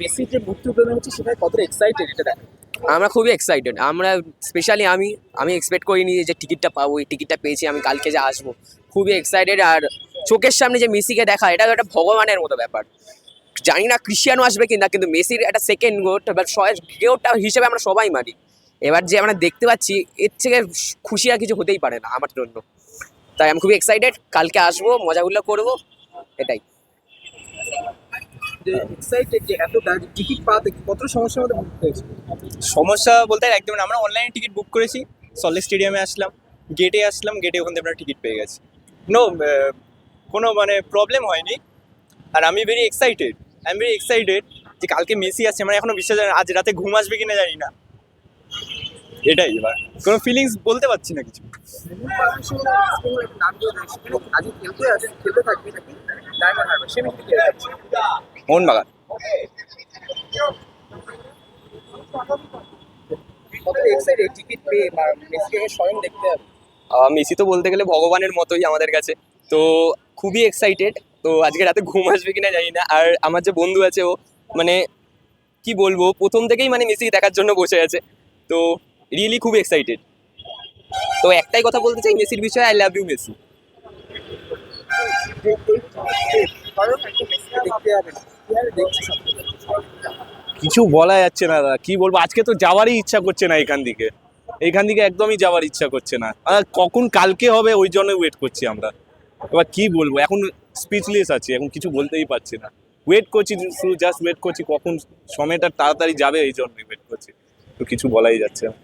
মেসির যে মূর্তি উদ্বোধন হচ্ছে সেটাই কতটা এক্সাইটেড এটা দেখ। আমরা খুবই এক্সাইটেড। আমরা স্পেশালি আমি এক্সপেক্ট করিনি যে টিকিটটা পাবো, এই টিকিটটা পেয়েছি, আমি কালকে যে আসবো খুবই এক্সাইটেড। আর চোখের সামনে যে মেসিকে দেখা, এটা একটা ভগবানের মতো ব্যাপার। জানি না ক্রিশ্চিয়ানো আসবে কিনা, কিন্তু মেসির একটা সেকেন্ড গোট বা গোটা হিসেবে আমরা সবাই মানি। এবার যে আমরা দেখতে পাচ্ছি, এর থেকে খুশি আর কিছু হতেই পারে না আমার জন্য। তাই আমি খুবই এক্সাইটেড, কালকে আসবো, মজাগুলো করবো, এটাই। যে এক্সাইটেড যে এতটা টিকিট পাওয়াতে কতটা সমস্যার মধ্যে পড়তে হয়েছে? সমস্যা বলতে একদম না, আমরা অনলাইনে টিকিট বুক করেছি, সল্টলেক স্টেডিয়ামে আসলাম, গেটে ওখান থেকে আমরা টিকিট পেয়ে গেছি। নো কোনো মানে প্রবলেম হয়নি। আর আমি ভেরি এক্সাইটেড যে কালকে মেসি আসছে। মানে এখনো বিশ্বাস হয় না, আজ রাতে ঘুম আসবে কিনা জানি না, এটাই। এবার কোনো ফিলিংস বলতে পারছি না কিছু। মোহন বাগান সঙ্গে ইস্ট বেঙ্গল একটা নাম দিয়ে দেয়, সেখানে আজকে খেলতে থাকবে নাকি ডায়মন্ড হারবার সে মিটিং খেলে যাচ্ছে। মোহনবাগান কতটা এক্সাইটেড টিকিট পেয়ে মেসিকে স্বয়ং দেখতে হবে। মেসি তো বলতে গেলে ভগবানের মতোই আমাদের কাছে, তো খুবই এক্সাইটেড। তো আজকে রাতে ঘুম আসবে কিনা জানি না। আর আমার যে বন্ধু আছে, ও মানে কি বলবো, প্রথম থেকেই মানে মেসি দেখার জন্য বসে আছে। তো রিয়েলি খুব এক্সাইটেড। তো একটাই কথা বলতে চাই মেসির বিষয়ে, আই লাভ ইউ মেসি। যে কারণ একটা মেসিকে দেখতে হবে, কিভাবে দেখছি সবকিছু। কিছু বলা যাচ্ছে না দাদা, কি বলবো, আজকে তো যাওয়ারই ইচ্ছা করছে না এখান থেকে একদমই যাওয়ার ইচ্ছা করছে না। কখন কালকে হবে ওই জন্য ওয়েট করছি আমরা। এবার কি বলবো, এখন স্পিচলেস আছি, এখন কিছু বলতেই পারছি না। ওয়েট করছি, শুধু জাস্ট ওয়েট করছি কখন সময়টা তাড়াতাড়ি যাবে, এই জন্যই ওয়েট করছি। তো কিছু বলাই যাচ্ছে না।